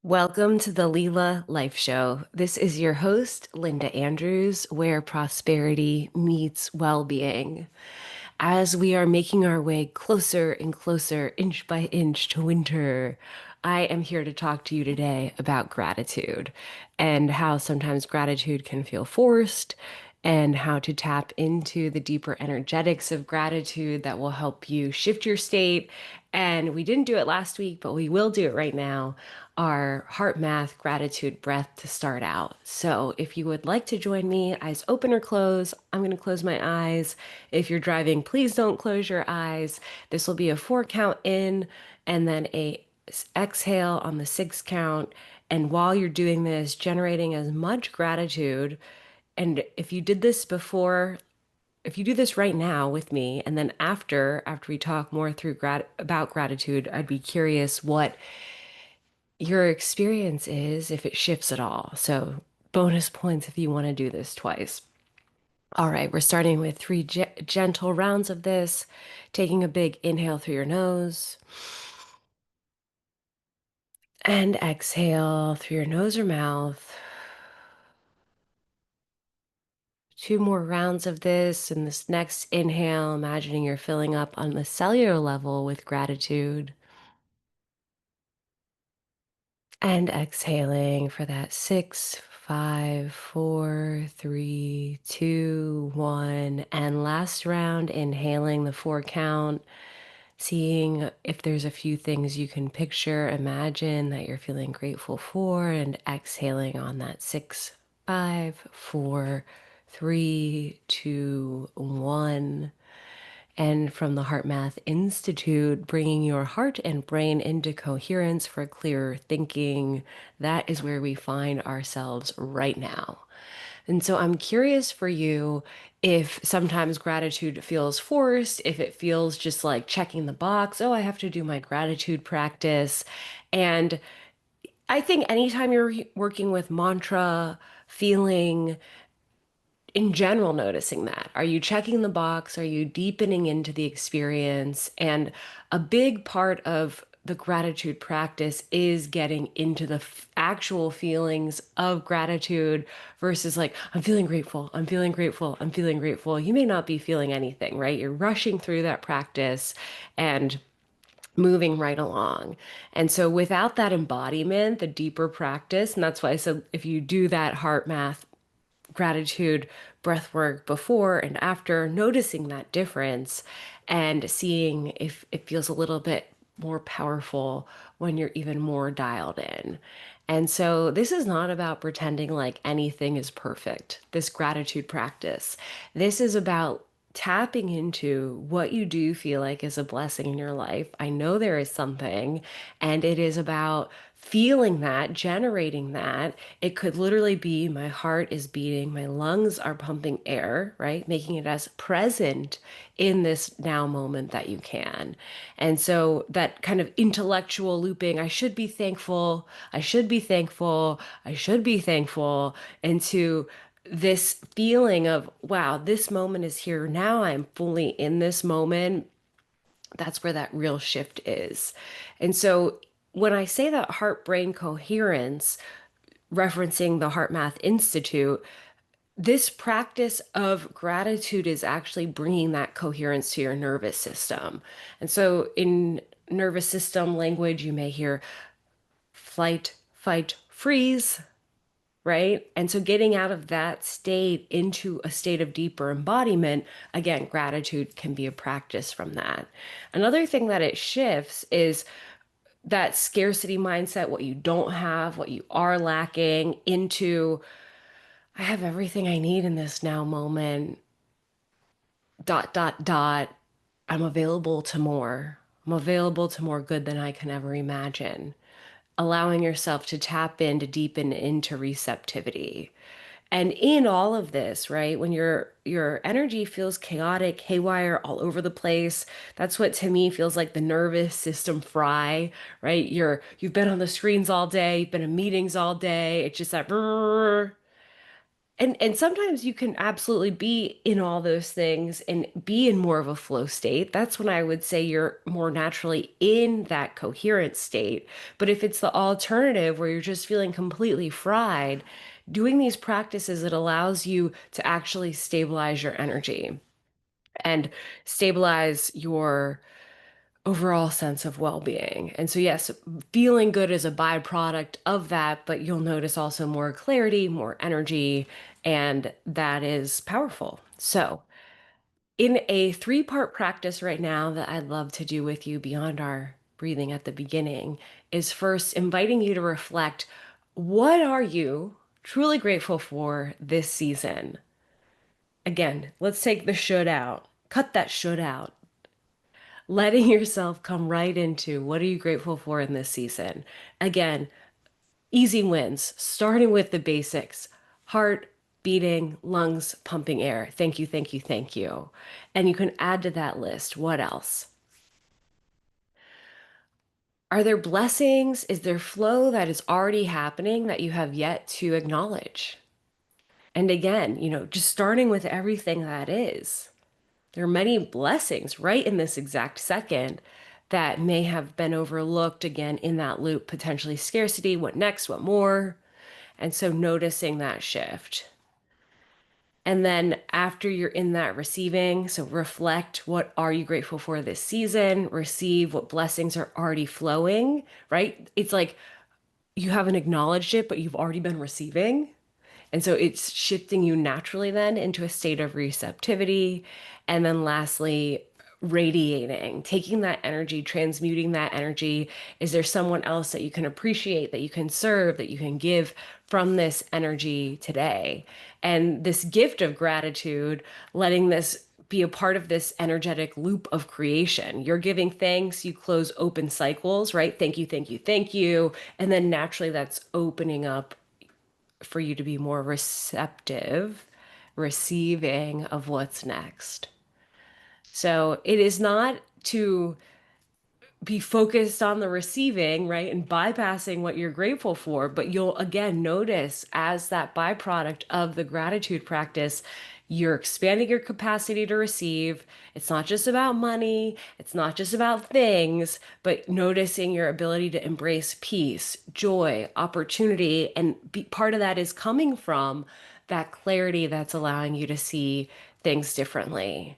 Welcome to the Lila Life Show. This is your host, Linda Andrews, where prosperity meets well-being. As we are making our way closer and closer, inch by inch, to winter, I am here to talk to you today about gratitude and how sometimes gratitude can feel forced and how to tap into the deeper energetics of gratitude that will help you shift your state. And we didn't do it last week, but we will do it right now. Our heart math gratitude breath to start out. So if you would like to join me, eyes open or close, I'm going to close my eyes. If you're driving, please don't close your eyes. This will be a 4 count in and then a exhale on the 6 count. And while you're doing this, generating as much gratitude. And if you did this before, if you do this right now with me, and then after we talk more through about gratitude, I'd be curious what your experience is if it shifts at all. So bonus points if you want to do this twice. All right, we're starting with three gentle rounds of this, taking a big inhale through your nose and exhale through your nose or mouth. Two more rounds of this, and this next inhale, imagining you're filling up on the cellular level with gratitude. And exhaling for that 6, 5, 4, 3, 2, 1. And last round, inhaling the 4 count, seeing if there's a few things you can picture, imagine that you're feeling grateful for, and exhaling on that 6, 5, 4, 3, 2, 1. And from the Heart Math Institute, bringing your heart and brain into coherence for clearer thinking. That is where we find ourselves right now. And so I'm curious for you if sometimes gratitude feels forced, if it feels just like checking the box, oh, I have to do my gratitude practice. And I think anytime you're working with mantra, feeling, in general, noticing that. Are you checking the box? Are you deepening into the experience? And a big part of the gratitude practice is getting into the actual feelings of gratitude versus like, I'm feeling grateful, I'm feeling grateful, I'm feeling grateful. You may not be feeling anything, right? You're rushing through that practice and moving right along. And so without that embodiment, the deeper practice, and that's why I said if you do that heart math gratitude breath work before and after, noticing that difference and seeing if it feels a little bit more powerful when you're even more dialed in. And so this is not about pretending like anything is perfect, this gratitude practice. This is about tapping into what you do feel like is a blessing in your life. I know there is something, and it is about feeling that, generating that. It could literally be my heart is beating, my lungs are pumping air, right? Making it as present in this now moment that you can. And so that kind of intellectual looping, I should be thankful, I should be thankful, I should be thankful, into this feeling of, wow, this moment is here. Now I'm fully in this moment. That's where that real shift is. And so when I say that heart brain coherence, referencing the Heart Math Institute, this practice of gratitude is actually bringing that coherence to your nervous system. And so in nervous system language, you may hear flight, fight, freeze, right? And so getting out of that state into a state of deeper embodiment, again, gratitude can be a practice from that. Another thing that it shifts is that scarcity mindset, what you don't have, what you are lacking, into I have everything I need in this now moment, dot, dot, dot. I'm available to more. I'm available to more good than I can ever imagine. Allowing yourself to tap in, to deepen into receptivity. And in all of this, right, when your energy feels chaotic, haywire, all over the place, that's what to me feels like the nervous system fry, right? You've been on the screens all day, you've been in meetings all day. It's just that brrr. And sometimes you can absolutely be in all those things and be in more of a flow state. That's when I would say you're more naturally in that coherent state. But if it's the alternative where you're just feeling completely fried, doing these practices, it allows you to actually stabilize your energy and stabilize your overall sense of well-being. And so yes, feeling good is a byproduct of that, but you'll notice also more clarity, more energy, and that is powerful. So, in a three-part practice right now that I'd love to do with you beyond our breathing at the beginning is first inviting you to reflect, what are you truly grateful for this season? Again, let's take the should out. Cut that should out, letting yourself come right into what are you grateful for in this season. Again, easy wins, starting with the basics: heart beating, lungs pumping air. Thank you, thank you, thank you. And you can add to that list. What else? Are there blessings? Is there flow that is already happening that you have yet to acknowledge? And again, just starting with everything that is. There are many blessings right in this exact second that may have been overlooked again in that loop, potentially scarcity, what next, what more. And so noticing that shift. And then after you're in that receiving, so reflect, what are you grateful for this season? Receive what blessings are already flowing, right? It's like you haven't acknowledged it, but you've already been receiving. And so it's shifting you naturally then into a state of receptivity. And then lastly, radiating, taking that energy, transmuting that energy. Is there someone else that you can appreciate, that you can serve, that you can give from this energy today? And this gift of gratitude, letting this be a part of this energetic loop of creation. You're giving thanks, you close open cycles, right? Thank you, thank you, thank you. And then naturally that's opening up for you to be more receptive, receiving of what's next. So it is not to be focused on the receiving, right? And bypassing what you're grateful for. But you'll again notice as that byproduct of the gratitude practice, you're expanding your capacity to receive. It's not just about money, it's not just about things, but noticing your ability to embrace peace, joy, opportunity. And part of that is coming from that clarity that's allowing you to see things differently.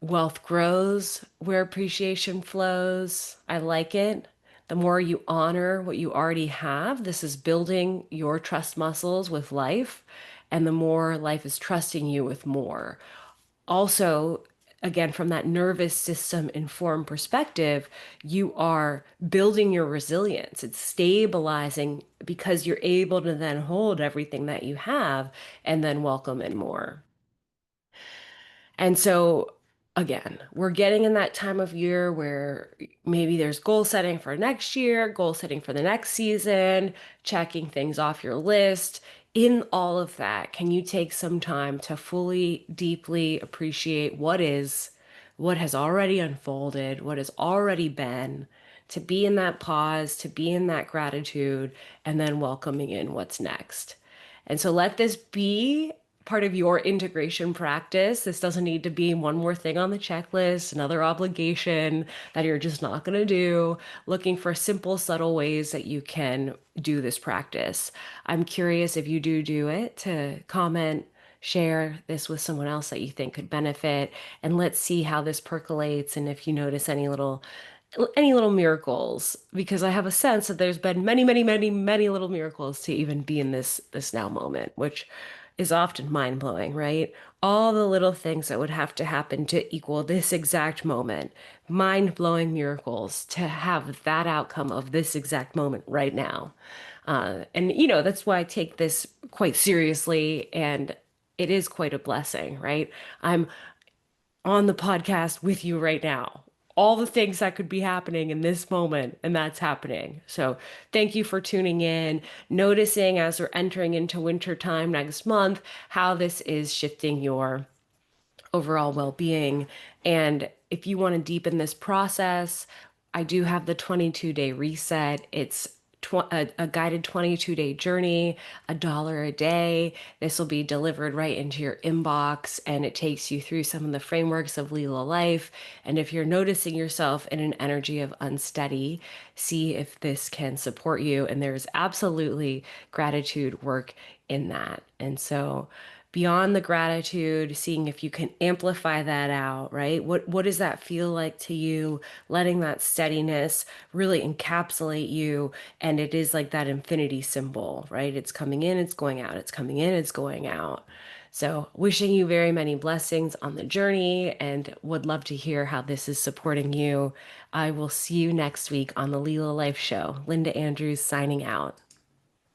Wealth grows where appreciation flows. I like it. The more you honor what you already have, this is building your trust muscles with life, and the more life is trusting you with more. Also, again, from that nervous system informed perspective, you are building your resilience. It's stabilizing because you're able to then hold everything that you have and then welcome in more. And so, again, we're getting in that time of year where maybe there's goal setting for next year, goal setting for the next season, checking things off your list. In all of that, can you take some time to fully, deeply appreciate what is, what has already unfolded, what has already been, to be in that pause, to be in that gratitude, and then welcoming in what's next? And so let this be part of your integration practice. This doesn't need to be one more thing on the checklist, another obligation that you're just not going to do. Looking for simple, subtle ways that you can do this practice. I'm curious if you do it to comment, share this with someone else that you think could benefit, and let's see how this percolates and if you notice any little miracles, because I have a sense that there's been many, many, many, many little miracles to even be in this now moment, which is often mind-blowing, right? All the little things that would have to happen to equal this exact moment, mind-blowing miracles to have that outcome of this exact moment right now. And that's why I take this quite seriously, and it is quite a blessing, right? I'm on the podcast with you right now. All the things that could be happening in this moment, and that's happening. So, thank you for tuning in, noticing as we're entering into winter time next month, how this is shifting your overall well-being. And if you want to deepen this process, I do have the 22-day reset. It's a guided 22-day journey, $1 a day. This will be delivered right into your inbox, and it takes you through some of the frameworks of Lila Life. And if you're noticing yourself in an energy of unsteady, see if this can support you. And there's absolutely gratitude work in that. And so beyond the gratitude, seeing if you can amplify that out, right? What does that feel like to you? Letting that steadiness really encapsulate you. And it is like that infinity symbol, right? It's coming in, it's going out, it's coming in, it's going out. So wishing you very many blessings on the journey, and would love to hear how this is supporting you. I will see you next week on the Lila Life Show. Linda Andrews signing out.